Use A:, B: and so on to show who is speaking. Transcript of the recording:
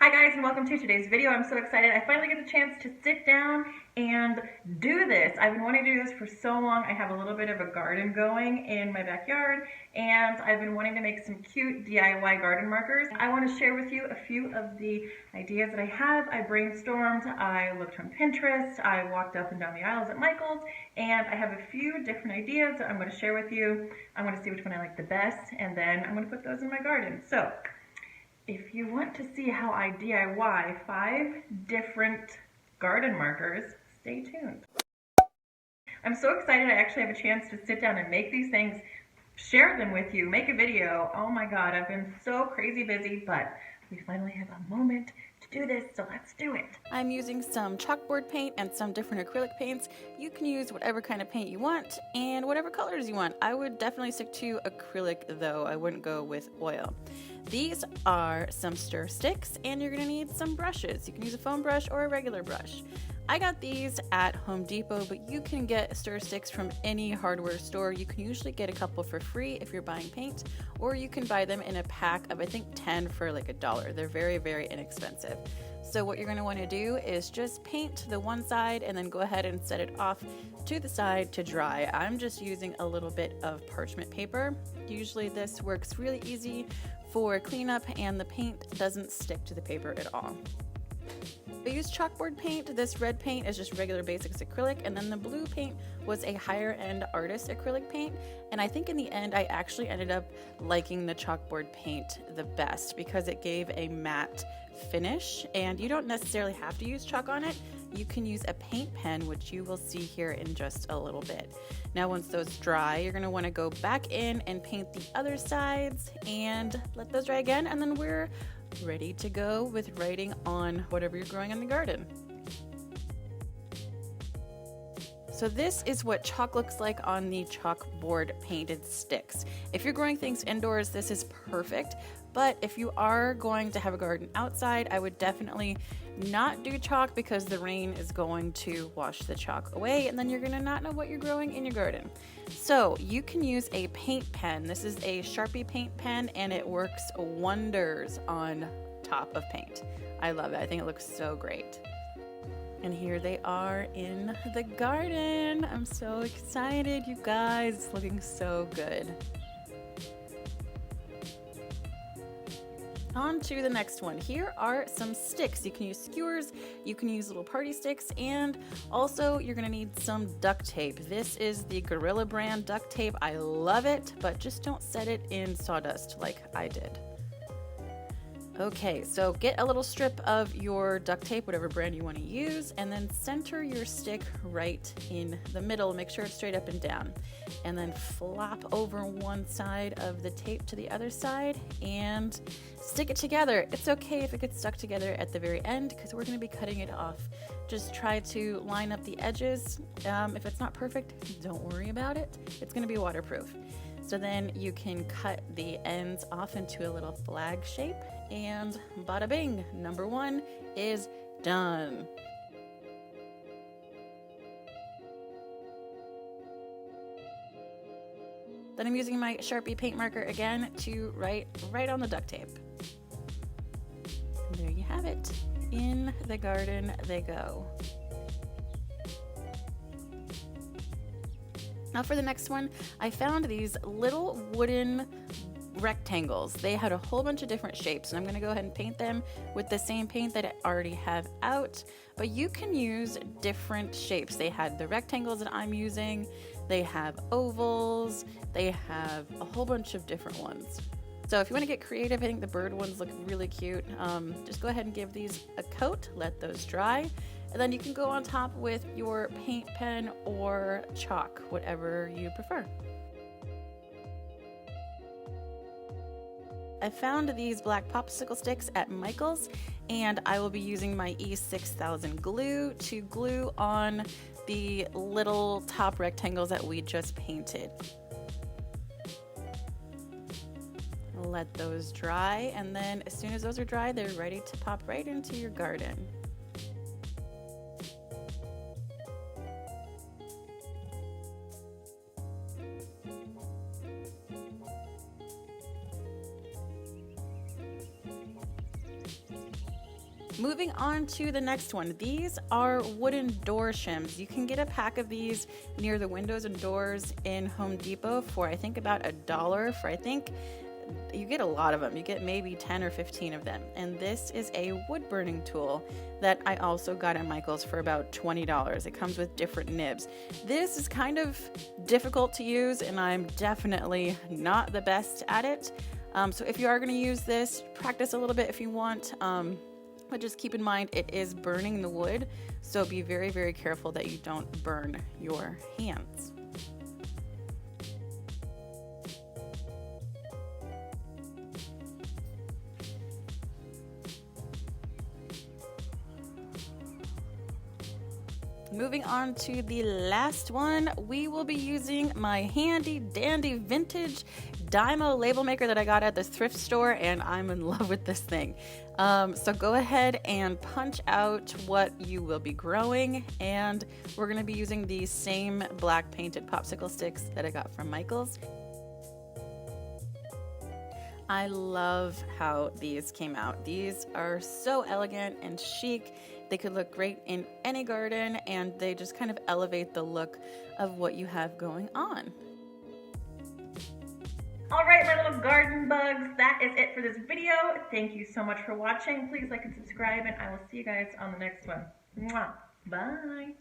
A: Hi guys, and welcome to today's video. I'm so excited. I finally get the chance to sit down and do this. I've been wanting to do this for so long. I have a little bit of a garden going in my backyard, and I've been wanting to make some cute DIY garden markers. I want to share with you a few of the ideas that I have. I brainstormed, I looked on Pinterest, I walked up and down the aisles at Michael's, and I have a few different ideas that I'm going to share with you. I'm going to see which one I like the best, and then I'm going to put those in my garden. So, if you want to see how I DIY 5 different garden markers, stay tuned. I'm so excited I actually have a chance to sit down and make these things, share them with you, make a video. Oh my God, I've been so crazy busy, but we finally have a moment to do this, so let's do it.
B: I'm using some chalkboard paint and some different acrylic paints. You can use whatever kind of paint you want and whatever colors you want. I would definitely stick to acrylic though. I wouldn't go with oil. These are some stir sticks, and you're gonna need some brushes. You can use a foam brush or a regular brush. I got these at Home Depot, but you can get stir sticks from any hardware store. You can usually get a couple for free if you're buying paint, or you can buy them in a pack of I think 10 for like $1. They're very, very inexpensive. So what you're going to want to do is just paint the one side and then go ahead and set it off to the side to dry. I'm just using a little bit of parchment paper. Usually this works really easy for cleanup and the paint doesn't stick to the paper at all. I used chalkboard paint. This red paint is just regular basics acrylic, and then the blue paint was a higher end artist acrylic paint, and I think in the end I actually ended up liking the chalkboard paint the best because it gave a matte finish, and you don't necessarily have to use chalk on it. You can use a paint pen, which you will see here in just a little bit. Now once those dry, you're going to want to go back in and paint the other sides and let those dry again, and then we're ready to go with writing on whatever you're growing in the garden. So this is what chalk looks like on the chalkboard painted sticks. If you're growing things indoors, this is perfect. But if you are going to have a garden outside, I would definitely not do chalk because the rain is going to wash the chalk away and then you're gonna not know what you're growing in your garden. So you can use a paint pen. This is a Sharpie paint pen and it works wonders on top of paint. I love it. I think it looks so great. And here they are in the garden. I'm so excited, you guys. It's looking so good. On to the next one. Here are some sticks. You can use skewers, you can use little party sticks, and also you're gonna need some duct tape. This is the Gorilla brand duct tape. I love it, but just don't set it in sawdust like I did. Okay, so get a little strip of your duct tape, whatever brand you want to use, and then center your stick right in the middle. Make sure it's straight up and down. And then flop over one side of the tape to the other side and stick it together. It's okay if it gets stuck together at the very end because we're going to be cutting it off. Just try to line up the edges. If it's not perfect, don't worry about it. It's going to be waterproof. So then you can cut the ends off into a little flag shape and bada bing, number 1 is done. Then I'm using my Sharpie paint marker again to write right on the duct tape. And there you have it. In the garden they go. Now for the next one, I found these little wooden rectangles. They had a whole bunch of different shapes, and I'm going to go ahead and paint them with the same paint that I already have out, but you can use different shapes. They had the rectangles that I'm using, they have ovals, they have a whole bunch of different ones. So if you want to get creative, I think the bird ones look really cute. Just go ahead and give these a coat, let those dry, and then you can go on top with your paint pen or chalk, whatever you prefer. I found these black popsicle sticks at Michael's, and I will be using my E6000 glue to glue on the little top rectangles that we just painted. Let those dry, and then as soon as those are dry, they're ready to pop right into your garden. Moving on to the next one. These are wooden door shims. You can get a pack of these near the windows and doors in Home Depot for I think about $1 for I think you get a lot of them. You get maybe 10 or 15 of them. And this is a wood burning tool that I also got at Michael's for about $20. It comes with different nibs. This is kind of difficult to use and I'm definitely not the best at it. So if you are going to use this, practice a little bit if you want. But just keep in mind it is burning the wood. So be very, very careful that you don't burn your hands. Moving on to the last one, we will be using my handy dandy vintage Dymo label maker that I got at the thrift store, and I'm in love with this thing. So go ahead and punch out what you will be growing, and we're going to be using these same black painted popsicle sticks that I got from Michael's. I love how these came out. These are so elegant and chic. They could look great in any garden and they just kind of elevate the look of what you have going on.
A: All right, my little garden bugs, that is it for this video. Thank you so much for watching. Please like and subscribe and I will see you guys on the next one. Mwah. Bye.